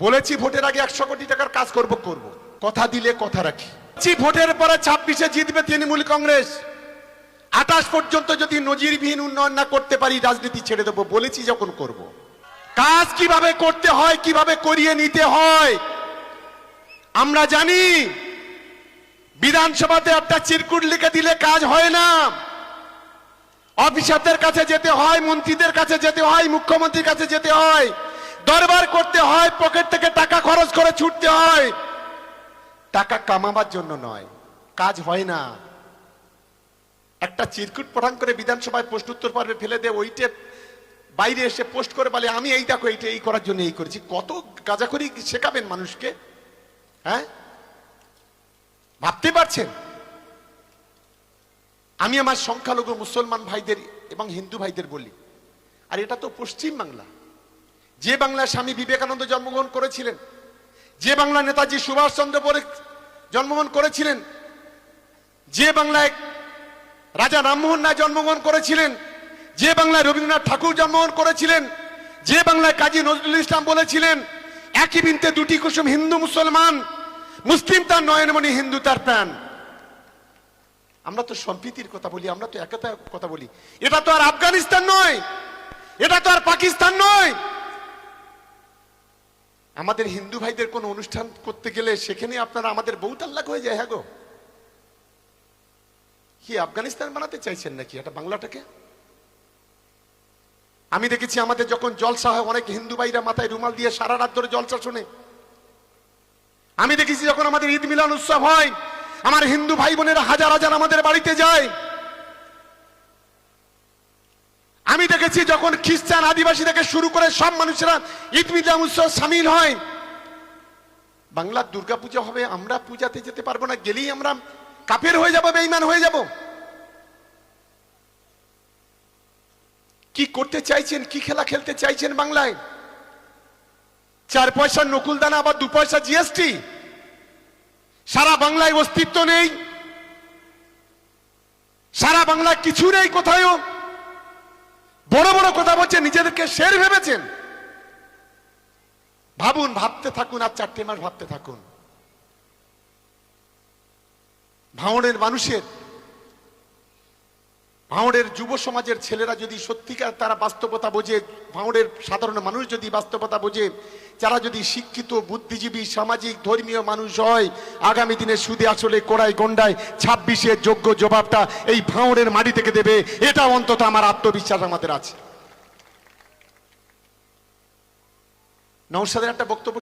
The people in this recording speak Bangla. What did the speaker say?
বলেছি ভোটের আগে 100 কোটি টাকার কাজ করব কথা দিলে কথা রাখি। ভোটের পরে 26-এ জিতবে তৃণমূল কংগ্রেস। 28 পর্যন্ত যদি নজিরবিহীন উন্নয়ন না করতে পারি রাজনীতি ছেড়ে দেবো বলেছি যখন করব। কাজ কিভাবে করতে হয়, কিভাবে করিয়ে নিতে হয় আমরা জানি। বিধানসভাতে একটা চিরকুট লিখে দিলে কাজ হয় না। অফিসারদের কাছে যেতে হয়, মন্ত্রীদের কাছে যেতে হয়, মুখ্যমন্ত্রীর কাছে যেতে হয়, দরবার করতে হয়, পকেট থেকে টাকা খরচ করে ছুটতে হয়। টাকা কামাবার জন্য নয়, কাজ হয় না। একটা চিরকুট পঠান করে বিধানসভায় প্রশ্নোত্তর পর্বে ফেলে দে, ওইটে বাইরে এসে পোস্ট করে বলে আমি এই দেখো এইটা এই করার জন্য এই করেছি। কত গাঁজাখড়ি শেখাবেন মানুষকে? হ্যাঁ, ভাবতে পারছেন? আমি আমার সংখ্যালঘু মুসলমান ভাইদের এবং হিন্দু ভাইদের বলি, আর এটা তো পশ্চিম বাংলা, যে বাংলায় স্বামী বিবেকানন্দ জন্মগ্রহণ করেছিলেন, যে বাংলা নেতাজি সুভাষচন্দ্র বোস জন্মগ্রহণ করেছিলেন, যে বাংলায় রাজা রামমোহন রায় জন্মগ্রহণ করেছিলেন, যে বাংলায় রবীন্দ্রনাথ ঠাকুর জন্মগ্রহণ করেছিলেন, যে বাংলায় কাজী নজরুল ইসলাম বলেছিলেন একই বৃন্তে দুটি কুসুম, হিন্দু মুসলমান, মুসলিম তার নয়নমণি, হিন্দু তার প্রাণ। আমরা তো সম্প্রীতির কথা বলি, আমরা তো একতার কথা বলি। এটা তো আর আফগানিস্তান নয়, এটা তো আর পাকিস্তান নয়। আমাদের হিন্দু ভাইদের কোন অনুষ্ঠান করতে গেলে সেখানে আপনারা আমাদের বউ তাল্লাক হয়ে যায়। হ্যাঁ গো, কি আফগানিস্তান বানাতে চাইছেন নাকি এটা বাংলাটাকে? আমি দেখেছি আমাদের যখন জলসা হয় অনেক হিন্দু ভাইরা মাথায় রুমাল দিয়ে সারা রাত ধরে জলসা শুনে। আমি দেখেছি যখন আমাদের ঈদ মিলন উৎসব হয় আমার হিন্দু ভাই বোনেরা হাজার হাজার আমাদের বাড়িতে যায়। আমি দেখেছি যখন খ্রিস্টান, আদিবাসী থেকে শুরু করে সব মানুষেরা ঈদ মিলন উৎসব সামিল হয়। বাংলার দুর্গাপূজা হবে, আমরা পূজাতে যেতে পারবো না, গেলেই আমরা কাফের হয়ে যাব, বেঈমান হয়ে যাব। কি করতে চাইছেন, কি খেলা খেলতে চাইছেন বাংলায়? 4 পয়সার নকুল দানা আবার 2 পয়সা জিএসটি। সারা বাংলায় অস্তিত্ব নেই, সারা বাংলায় কিছু নেই কোথাও। বড় বড় কথা বলছেন, নিজেদেরকে শের ভেবেছেন। ভাবুন, ভাবতে থাকুন, আর 4টে মাস ভাবতে থাকুন। ভাঙড়ের মানুষের, ভাঙড়ের যুব সমাজের ছেলেরা যদি সত্যিকার তারা বাস্তবতা বোঝে, ভাঙড়ের সাধারণ মানুষ যদি বাস্তবতা বোঝে, যারা যদি শিক্ষিত, বুদ্ধিজীবী, সামাজিক, ধর্মীয় মানুষ হয়, আগামী দিনে সুদে আসলে কোড়ায় গন্ডায় 26-এর যোগ্য জবাবটা এই ভাঙড়ের মাটি থেকে দেবে। এটা অন্তত আমার আত্মবিশ্বাস আমাদের আছে। নওশাদের একটা বক্তব্য